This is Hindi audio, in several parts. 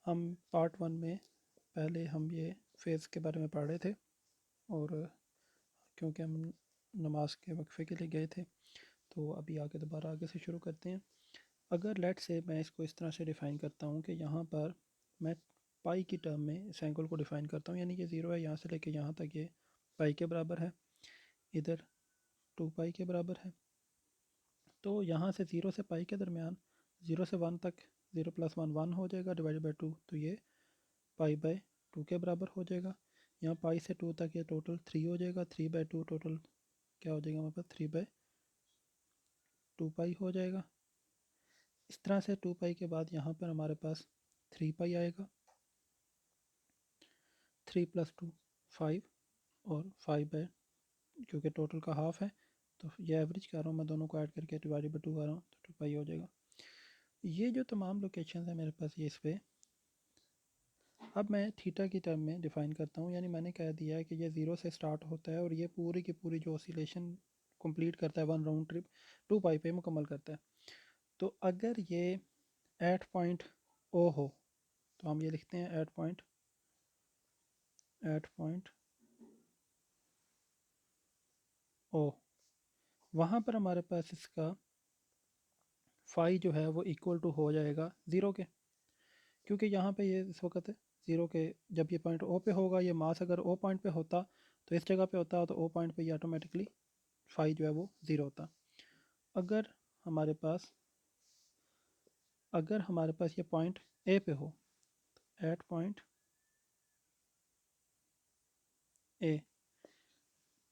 हम पार्ट 1 में पहले हम ये फेज़ के बारे में पढ़ रहे थे और क्योंकि हम नमाज के वक्फे के लिए गए थे तो अभी आगे दोबारा आगे से शुरू करते हैं। अगर लेट से मैं इसको इस तरह से डिफ़ाइन करता हूँ कि यहाँ पर मैं पाई की टर्म में इस एंगल को डिफ़ाइन करता हूँ, यानी कि 0 है यहाँ से लेके यहाँ तक ये पाई के बराबर है, इधर 2 पाई के बराबर है। तो यहाँ से 0 से पाई के दरमियान 0 से 1 तक 0 + 1 1 हो जाएगा डिवाइडेड बाई 2, तो ये पाई बाय 2 के बराबर हो जाएगा। यहाँ पाई से 2 तक ये टोटल 3 हो जाएगा, 3/2 टोटल क्या हो जाएगा हमारे पास 3/2 पाई हो जाएगा। इस तरह से 2 पाई के बाद यहाँ पर हमारे पास 3 पाई आएगा, 3 + 2 5 और 5/, क्योंकि टोटल का हाफ है तो ये एवरेज कर रहा हूँ मैं, दोनों को ऐड करके डिवाइडेड बाई 2 कर रहा हूँ तो 2 पाई हो जाएगा। ये जो तमाम लोकेशन है मेरे पास ये इस पर। अब मैं थीटा की टर्म में डिफ़ाइन करता हूँ, यानी मैंने कह दिया है कि ये 0 से स्टार्ट होता है और ये पूरी की पूरी जो ऑसिलेशन कंप्लीट करता है 1 राउंड ट्रिप 2 पाई पे मुकम्मल करता है। तो अगर ये एट पॉइंट ओ हो तो हम ये लिखते हैं एट पॉइंट ओ, वहाँ पर हमारे पास इसका फाई जो है वो इक्वल टू हो जाएगा 0 के, क्योंकि यहाँ पे ये इस वक्त 0 के, जब ये पॉइंट ओ पे होगा, ये मास अगर ओ पॉइंट पे होता तो इस जगह पे होता, तो ओ पॉइंट पे ये ऑटोमेटिकली फाई जो है वो 0 होता। अगर हमारे पास ये पॉइंट ए पे हो, एट पॉइंट ए,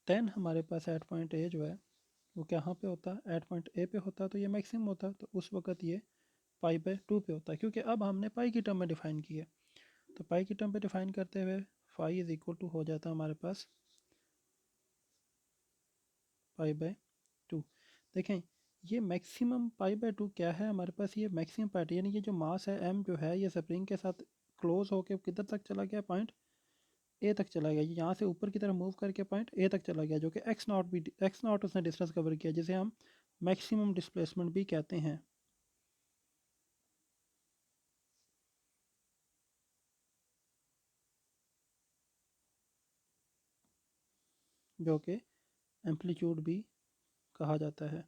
देन हमारे पास एट पॉइंट ए जो है वो कहाँ पे होता, एट पॉइंट ए पे होता, तो ये मैक्सिमम होता, तो उस वक्त ये पाई/2 पे होता है, क्योंकि अब हमने पाई की टर्म में डिफ़ाइन किया। तो पाई की टर्म पे डिफ़ाइन करते हुए फाई इज़ इक्वल टू हो जाता हमारे पास पाई/2। देखें ये मैक्सिमम पाई/2 क्या है हमारे पास, ये मैक्सिमम पार्ट, यानी ये जो मास है एम जो है ये स्प्रिंग के साथ क्लोज होके किधर तक चला गया, पॉइंट ए तक चला गया। यहाँ से ऊपर की तरफ मूव करके पॉइंट ए तक चला गया, जो कि एक्स नॉट उसने डिस्टेंस कवर किया, जिसे हम मैक्सिमम डिस्प्लेसमेंट भी कहते हैं। जो कि एम्पलीट्यूड भी कहा जाता है।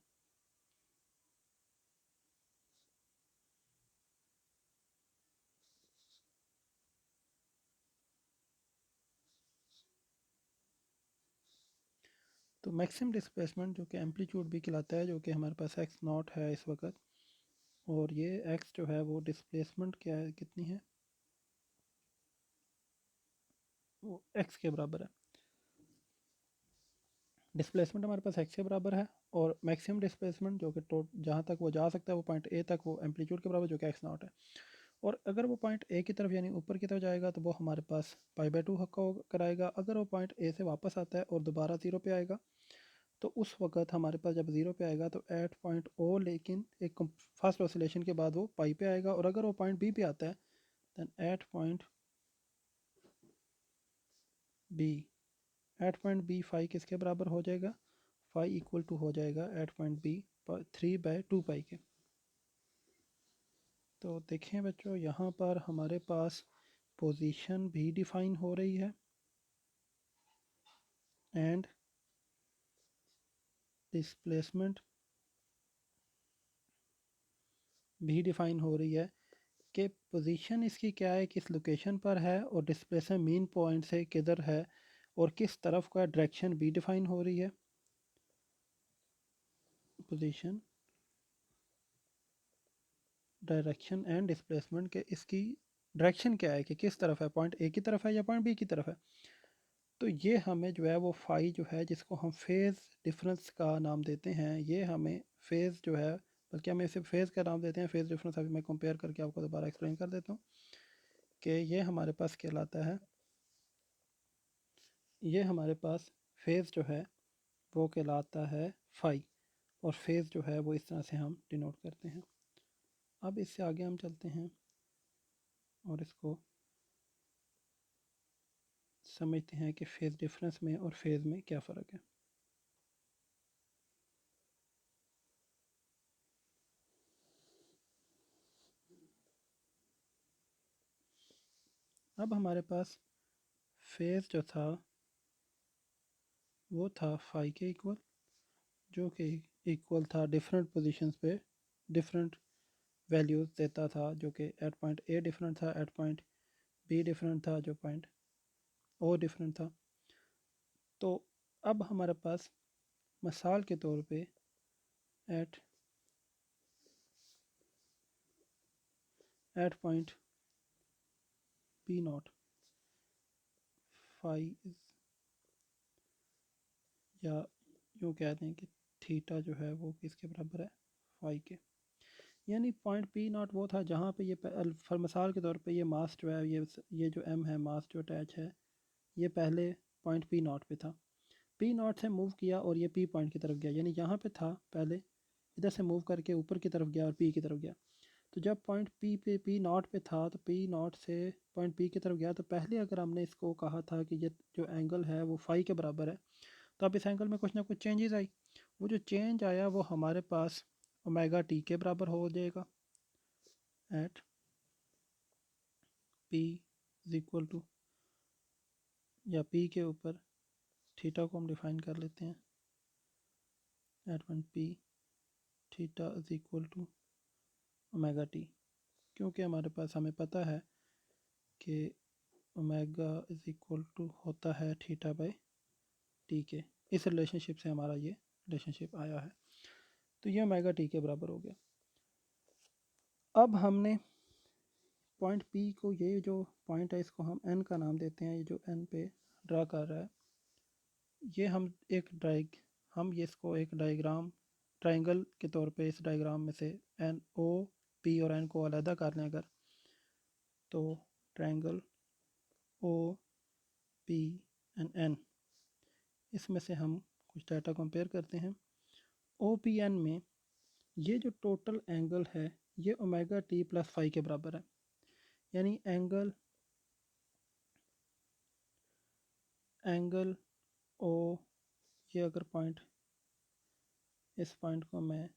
तो मैक्सिमम डिस्प्लेसमेंट जो कि एम्पलीट्यूड भी कहलाता है, जो कि हमारे पास एक्स नॉट है इस वक्त, और ये एक्स जो है वो डिस्प्लेसमेंट क्या है, कितनी है, वो एक्स के बराबर है। डिस्प्लेसमेंट हमारे पास एक्स के बराबर है, और मैक्सिमम डिस्प्लेसमेंट जो कि जहाँ तक वो जा सकता है वो पॉइंट ए तक, वो एम्पलीट्यूड के बराबर, जो कि एक्स नॉट है। और अगर वो पॉइंट ए की तरफ यानी ऊपर की तरफ जाएगा तो वो हमारे पास पाई/2 का कराएगा। अगर वो पॉइंट ए से वापस आता है और दोबारा 0 पे आएगा तो उस वक्त हमारे पास जब 0 पे आएगा तो एट पॉइंट ओ, लेकिन एक फर्स्ट ऑसिलेशन के बाद वो पाई पे आएगा। और अगर वो पॉइंट बी पे आता है then at point B phi किसके बराबर हो जाएगा, फाई इक्वल टू हो जाएगा एट पॉइंट बी 3/2 पाई के। तो देखें बच्चों, यहाँ पर हमारे पास पोजीशन भी डिफाइन हो रही है एंड डिस्प्लेसमेंट भी डिफाइन हो रही है कि पोजीशन इसकी क्या है, किस लोकेशन पर है, और डिस्प्लेसमेंट मीन पॉइंट से किधर है और किस तरफ का डायरेक्शन भी डिफाइन हो रही है। पोजीशन, डायरेक्शन एंड डिस्प्लेसमेंट के इसकी डायरेक्शन क्या है कि किस तरफ है, पॉइंट ए की तरफ है या पॉइंट बी की तरफ है। तो ये हमें जो है वो फाई जो है, जिसको हम फेज़ डिफरेंस का नाम देते हैं, ये हमें फेज़ जो है, बल्कि हमें इसे फेज़ का नाम देते हैं, फेज़ डिफरेंस अभी मैं कंपेयर करके आपको दोबारा एक्सप्लेन कर देता हूँ कि ये हमारे पास कहलाता है, ये हमारे पास फेज़ जो है वो कहलाता है फाई, और फेज़ जो है वो इस तरह से हम डिनोट करते हैं। अब इससे आगे हम चलते हैं और इसको समझते हैं कि फेज़ डिफरेंस में और फेज़ में क्या फ़र्क है। अब हमारे पास फेस जो था वो था फाई के इक्वल, जो कि इक्वल था डिफरेंट पोजीशंस पे डिफरेंट वैल्यूज़ देता था, जो कि एट पॉइंट ए डिफरेंट था, एट पॉइंट बी डिफरेंट था, जो पॉइंट ओ डिफरेंट था। तो अब हमारे पास मिसाल के तौर पे at point P not phi, या यूँ कहते हैं कि थीटा जो है वो किसके बराबर है, फाई के। यानी पॉइंट पी नॉट वो था जहाँ पे ये फॉर मिसाल के तौर पे ये मास जो है, ये जो एम है, मास जो अटैच है, ये पहले पॉइंट पी नॉट पे था, पी नॉट से मूव किया और ये पी पॉइंट की तरफ गया, यानी यहाँ पे था पहले, इधर से मूव करके ऊपर की तरफ गया और पी की तरफ गया। तो जब पॉइंट पी नॉट पे था तो पी नॉट से पॉइंट पी की तरफ गया, तो पहले अगर हमने इसको कहा था कि ये जो एंगल है वो फाई के बराबर है, तो अब इस एंगल में कुछ ना कुछ चेंजेस आई। वो जो चेंज आया वो हमारे पास ओमेगा टी के बराबर हो जाएगा at P is equal to, या पी के ऊपर थीटा को हम डिफाइन कर लेते हैं at one P theta is equal to omega T, क्योंकि हमारे पास हमें पता है कि ओमेगा इज इक्वल टू होता है थीटा बाई टी के। इस रिलेशनशिप से हमारा ये रिलेशनशिप आया है, तो ये ओमेगा टी के बराबर हो गया। अब हमने पॉइंट पी को, ये जो पॉइंट है इसको हम एन का नाम देते हैं, ये जो एन पे ड्रा कर रहा है, ये हम ये इसको एक डायग्राम ट्रायंगल के तौर पे इस डायग्राम में से एन ओ पी और एन को अलहदा कर लें अगर, तो triangle O P and N, इसमें से हम कुछ डाटा कंपेयर करते हैं। ओ पी एन में ये जो टोटल एंगल है ये ओमेगा टी प्लस फाई के बराबर है, यानी एंगल ओ, ये अगर पॉइंट, इस पॉइंट को मैं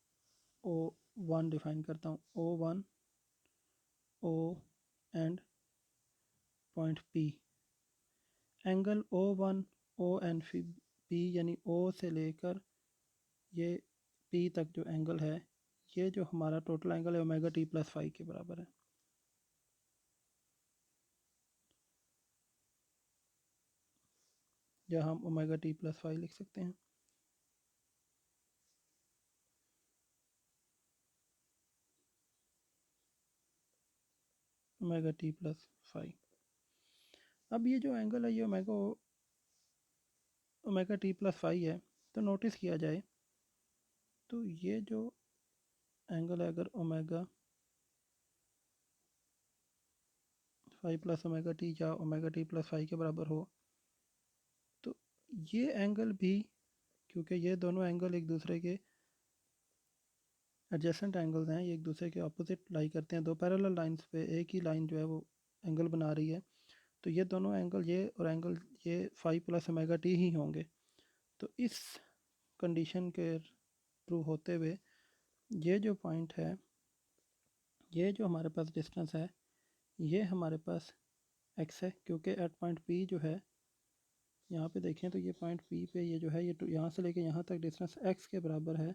ओ वन डिफाइन करता हूँ, O one O and point P, angle O one O and P, यानी ओ से लेकर ये पी तक जो एंगल है, ये जो हमारा टोटल एंगल है ओमेगा टी प्लस फाई के बराबर है। या हम ओमेगा टी प्लस फाई लिख सकते हैं। Omega T plus phi. अब ये जो एंगल है ये ओमेगा टी प्लस फाई है, तो नोटिस किया जाए तो ये जो एंगल है अगर omega phi plus omega T या ओमेगा टी प्लस फाई के बराबर हो, तो ये एंगल भी, क्योंकि ये दोनों एंगल एक दूसरे के एडजेसेंट एंगल्स हैं, ये एक दूसरे के ऑपोजिट लाई करते हैं, दो पैरेलल लाइंस पे एक ही लाइन जो है वो एंगल बना रही है, तो ये दोनों एंगल, ये और एंगल ये फाई प्लस ओमेगा टी ही होंगे। तो इस कंडीशन के ट्रू होते हुए ये जो पॉइंट है, ये जो हमारे पास डिस्टेंस है, ये हमारे पास एक्स है, क्योंकि एट पॉइंट पी जो है, यहाँ पे देखें तो ये पॉइंट पी पे ये जो है ये यहाँ से लेके यहाँ तक डिस्टेंस एक्स के बराबर है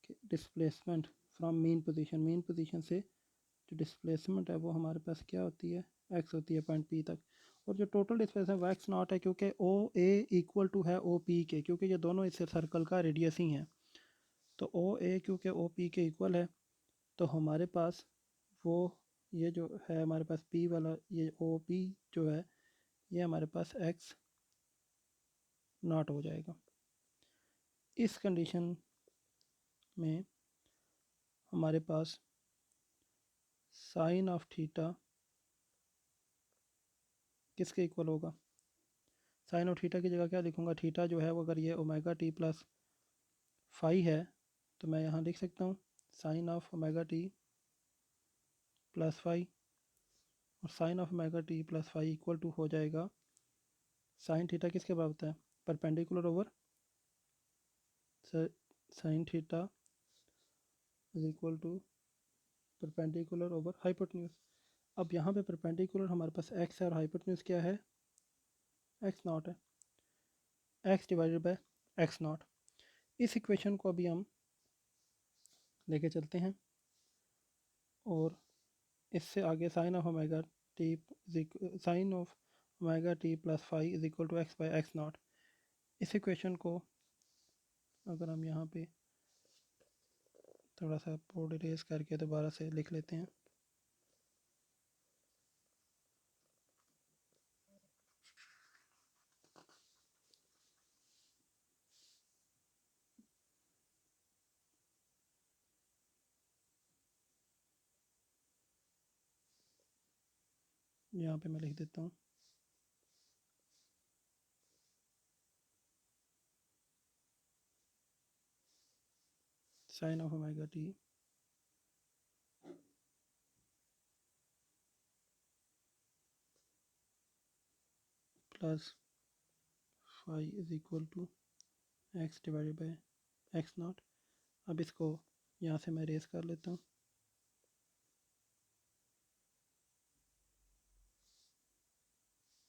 कि डिस्प्लेसमेंट फ्रॉम मेन पोजीशन से जो डिस्प्लेसमेंट है वो हमारे पास क्या होती है, एक्स होती है पॉइंट पी तक। और जो टोटल डिस्प्लेसमेंट वो एक्स नॉट है, क्योंकि ओ ए इक्वल टू है ओ पी के, क्योंकि ये दोनों इस सर्कल का रेडियस ही हैं। तो ओ ए क्योंकि ओ पी के इक्वल है, तो हमारे पास वो ये जो है हमारे पास पी वाला ये ओ पी जो है ये हमारे पास एक्स नॉट हो जाएगा। इस कंडीशन में हमारे पास साइन ऑफ थीटा किसके इक्वल होगा, साइन ऑफ थीटा की जगह क्या लिखूँगा, थीटा जो है वो अगर ये ओमेगा टी प्लस फाई है, तो मैं यहाँ लिख सकता हूँ sine of omega T plus phi, और sine of omega T plus phi equal to हो जाएगा साइन थीटा किसके बराबर होता है, perpendicular over sine theta is equal to perpendicular over hypotenuse. अब यहाँ पे परपेंडिकुलर हमारे पास x है और हाइपोटेन्यूज क्या है, x नॉट है, x divided by x naught. इस इक्वेशन को अभी हम लेके चलते हैं और इससे आगे sine of omega T sine of omega T plus phi is equal to x by x naught. इस इक्वेशन को अगर हम यहाँ पे थोड़ा सा बोर्ड इरेज करके दोबारा से लिख लेते हैं, यहाँ पे मैं लिख देता हूँ sine of omega T plus phi is equal to x divided by x naught. अब इसको यहाँ से मैं रेस कर लेता हूँ,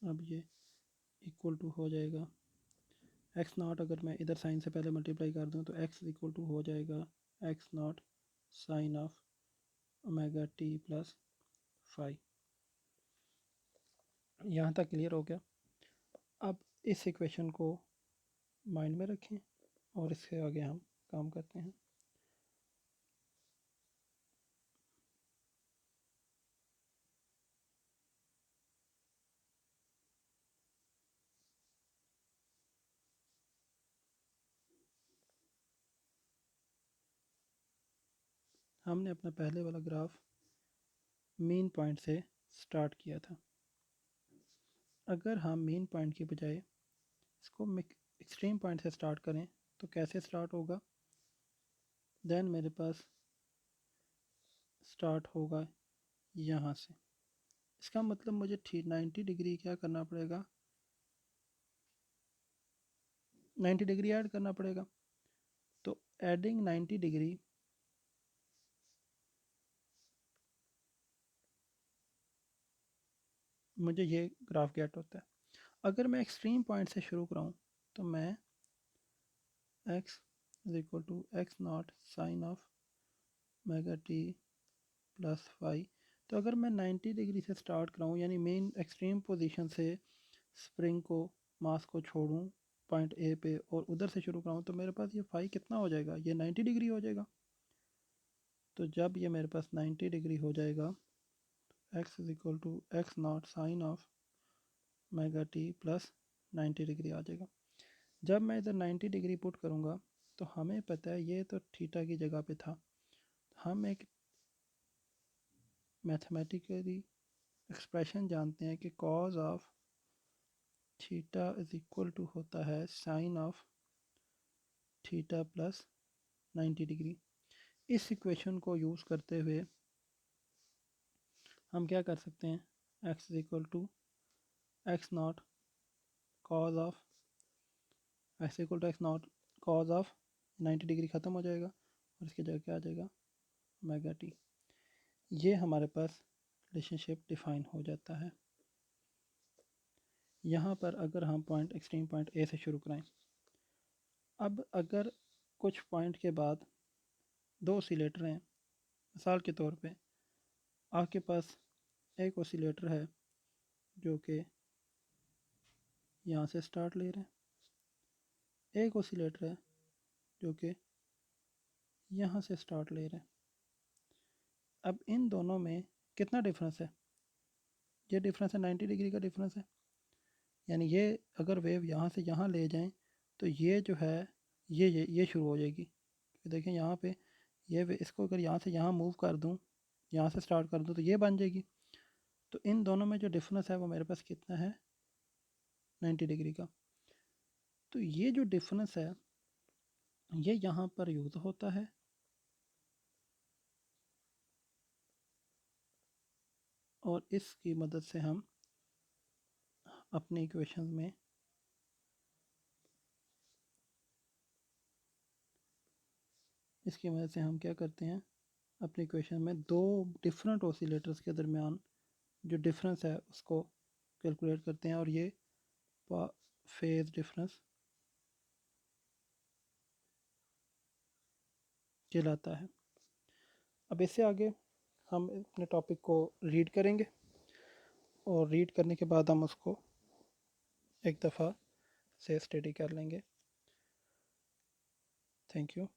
अब ये इक्वल टू हो जाएगा एक्स नॉट। अगर मैं इधर साइन से पहले मल्टीप्लाई कर दूँ तो एक्स इक्वल टू हो जाएगा x naught sine of omega T plus phi. यहाँ तक क्लियर हो गया। अब इस इक्वेशन को माइंड में रखें और इससे आगे हम काम करते हैं। हमने अपना पहले वाला ग्राफ मेन पॉइंट से स्टार्ट किया था। अगर हम मेन पॉइंट की बजाय इसको एक्सट्रीम पॉइंट से स्टार्ट करें तो कैसे स्टार्ट होगा, देन मेरे पास स्टार्ट होगा यहाँ से। इसका मतलब मुझे 90 डिग्री क्या करना पड़ेगा, 90 डिग्री ऐड करना पड़ेगा। तो एडिंग 90 डिग्री मुझे ये ग्राफ गेट होता है। अगर मैं एक्सट्रीम पॉइंट से शुरू कराऊँ तो मैं x is equal to x naught sine of omega T plus phi. तो अगर मैं 90 डिग्री से स्टार्ट कराऊँ यानी मेन एक्सट्रीम पोजीशन से स्प्रिंग को मास को छोड़ूँ पॉइंट ए पे और उधर से शुरू कराऊँ तो मेरे पास ये फाई कितना हो जाएगा, ये 90 डिग्री हो जाएगा। तो जब ये मेरे पास 90 डिग्री हो जाएगा x is equal to x naught sine of omega T plus 90 degree आ जाएगा। जब मैं इधर 90 डिग्री पुट करूँगा तो हमें पता है ये तो थीटा की जगह पे था। हम एक मैथमेटिकली एक्सप्रेशन जानते हैं कि cos of theta is equal to होता है sine of theta plus 90 degree. इस इक्वेशन को यूज़ करते हुए हम क्या कर सकते हैं, x is equal to x naught cos of x equal to x naught cos of 90 degree ख़त्म हो जाएगा और इसकी जगह क्या आ जाएगा ओमेगा टी। ये हमारे पास रिलेशनशिप डिफाइन हो जाता है। यहाँ पर अगर हम पॉइंट एक्सट्रीम पॉइंट ए से शुरू करें, अब अगर कुछ पॉइंट के बाद दो ऑसिलेटर हैं, मिसाल के तौर पे आपके पास एक ऑसिलेटर है जो कि यहाँ से स्टार्ट ले रहे हैं, एक ऑसिलेटर है जो कि यहाँ से स्टार्ट ले रहे हैं। अब इन दोनों में कितना डिफरेंस है, ये डिफरेंस है 90 डिग्री का डिफरेंस है। यानी ये अगर वेव यहाँ से यहाँ ले जाएं तो ये जो है ये शुरू हो जाएगी। तो देखें यहाँ पे ये इसको अगर यहाँ से यहाँ मूव कर दूँ, यहाँ से स्टार्ट कर दूँ तो ये बन जाएगी। तो इन दोनों में जो डिफरेंस है वो मेरे पास कितना है 90 डिग्री का। तो ये जो डिफरेंस है ये यहाँ पर यूज़ होता है और इसकी मदद से हम अपने इक्वेशन में इसकी मदद से हम क्या करते हैं, अपने इक्वेशन में दो डिफरेंट ऑसिलेटर्स के दरमियान जो डिफरेंस है उसको कैलकुलेट करते हैं और ये फेज डिफरेंस कहलाता है। अब इससे आगे हम अपने टॉपिक को रीड करेंगे और रीड करने के बाद हम उसको एक दफ़ा से स्टडी कर लेंगे। Thank you.